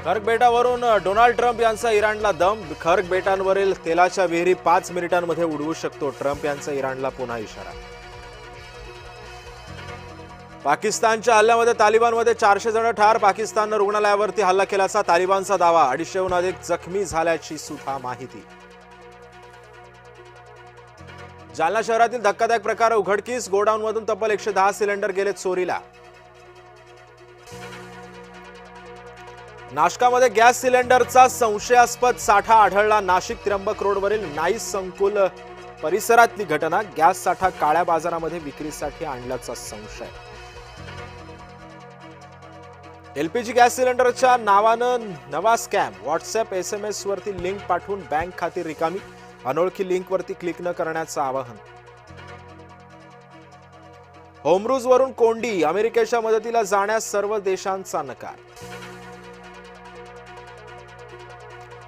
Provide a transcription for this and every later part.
खर्ग बेटावरून Donald Trump यांचा इराणला दम. खर्ग बेटांवरील तेलाच्या विहिरी 5 मिनिटांमध्ये उडवू शकतो ट्रम्प यांचा इराणला पुन्हा इशारा. पाकिस्तानच्या हल्ल्यामध्ये तालिबानमध्ये 400 जण ठार. पाकिस्ताननं रुग्णालयावरती हल्ला केल्याचा तालिबानचा दावा. 250हून अधिक जखमी झाल्याची सुद्धा माहिती. जालना शहरातील धक्कादायक प्रकार उघडकीस. गोडाऊनमधून तब्बल 110 सिलेंडर गेले चोरीला. नाशकामध्ये गॅस सिलेंडरचा संशयास्पद साठा आढळला. नाशिक त्र्यंबक रोडवरील नाईस संकुल परिसरातली घटना. गॅस साठा काळ्या बाजारामध्ये विक्रीसाठी आणल्याचा संशय. एलपीजी गॅस सिलेंडरच्या नावानं नवा स्कॅम. व्हॉट्सअप SMS वरती लिंक पाठवून बँक खाती रिकामी. अनोळखी लिंकवरती क्लिक न करण्याचं आवाहन. होमरूजवरून कोंडी. अमेरिकेच्या मदतीला जाण्यास सर्व देशांचा नकार.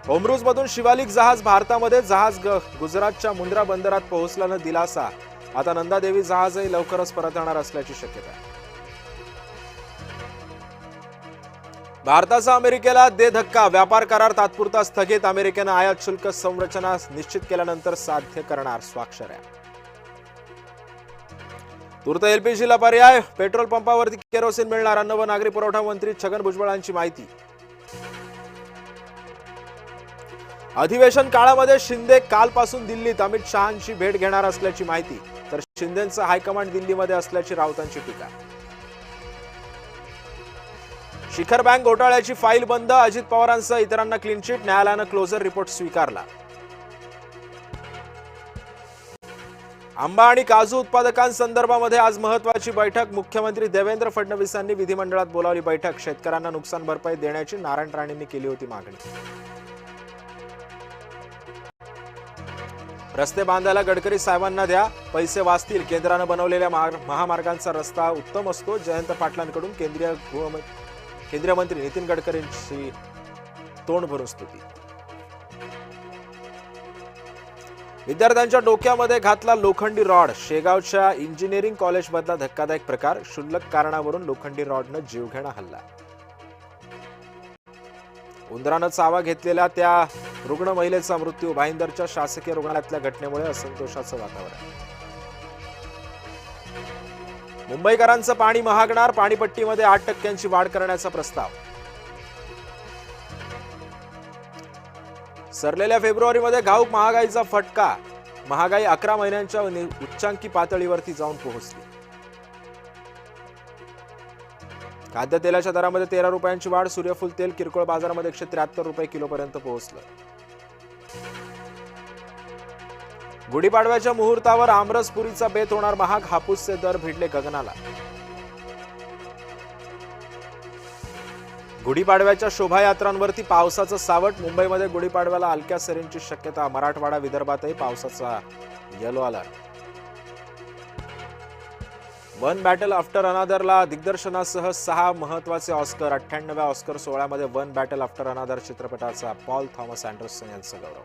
होमरूजमधून शिवालिक जहाज भारतामध्ये. जहाज गुजरातच्या मुंद्रा बंदरात पोहोचल्यानं दिलासा. आता नंदादेवी जहाजही लवकरच परत येणार असल्याची शक्यता. भारताचा अमेरिकेला दे धक्का. व्यापार करार तात्पुरता स्थगित. अमेरिकेनं आयात शुल्क संरचना निश्चित केल्यानंतर साध्य करणार स्वाक्षऱ्या. तूर्त एलपीजीला पर्याय. पेट्रोल पंपावरती केरोसिन मिळणार. अन्न व नागरी पुरवठा मंत्री छगन भुजबळांची माहिती. अधिवेशन काळामध्ये शिंदे कालपासून दिल्लीत. अमित शहांची भेट घेणार असल्याची माहिती. तर शिंदेंचं हायकमांड दिल्लीमध्ये असल्याची राऊतांची टीका. शिखर बँक घोटाळ्याची फाईल बंद. अजित पवारांसह इतरांना क्लीन चिट. न्यायालयानं क्लोजर रिपोर्ट स्वीकारला. आंबा आणि काजू उत्पादकांसंदर्भामध्ये आज महत्वाची बैठक. मुख्यमंत्री देवेंद्र फडणवीसांनी विधिमंडळात बोलावली बैठक. शेतकऱ्यांना नुकसान भरपाई देण्याची नारायण राणेंनी केली होती मागणी. रस्ते बांधायला गडकरी साहेबांना द्या. पैसे वाचतील. केंद्रानं बनवलेल्या महामार्गांचा रस्ता उत्तम असतो. जयंत पाटलांकडून केंद्रीय मंत्री नितीन गडकरींची तोंड भरून स्तुती. विद्यार्थ्यांच्या डोक्यामध्ये घातला लोखंडी रॉड. शेगावच्या इंजिनिअरिंग कॉलेजमधला धक्कादायक प्रकार. क्षुल्लक कारणावरून लोखंडी रॉडनं जीवघेणा हल्ला. उंदरानं चावा घेतलेल्या त्या रुग्ण महिलेचा मृत्यू. भाईंदरच्या शासकीय रुग्णालयातल्या घटनेमुळे असंतोषाचं वातावरण. मुंबईकरांचं पाणी महागणार. पाणीपट्टीमध्ये 8% वाढ करण्याचा प्रस्ताव. सरलेल्या फेब्रुवारीमध्ये घाऊक महागाईचा फटका. महागाई 11 महिन्यांच्या उच्चांकी पातळीवरती जाऊन पोहोचली. खाद्यतेलाच्या दरामध्ये 13 रुपयांची वाढ. सूर्यफूल तेल किरकोळ बाजारामध्ये 173 रुपये किलोपर्यंत पोहोचलं. गुढीपाडव्याच्या मुहूर्तावर आमरस पुरीचा बेत होणार महाग. हापूसचे दर भिडले गगनाला. गुढीपाडव्याच्या शोभायात्रांवरती पावसाचं सावट. मुंबईमध्ये गुढीपाडव्याला हलक्या सरींची शक्यता. मराठवाडा विदर्भातही पावसाचा yellow alert. One battle after अनादरला दिग्दर्शनासह 6 महत्वाचे ऑस्कर. 98व्या ऑस्कर सोहळ्यामध्ये वन बॅटल आफ्टर अनादर चित्रपटाचा पॉल थॉमस अँडरसन यांचा गौरव.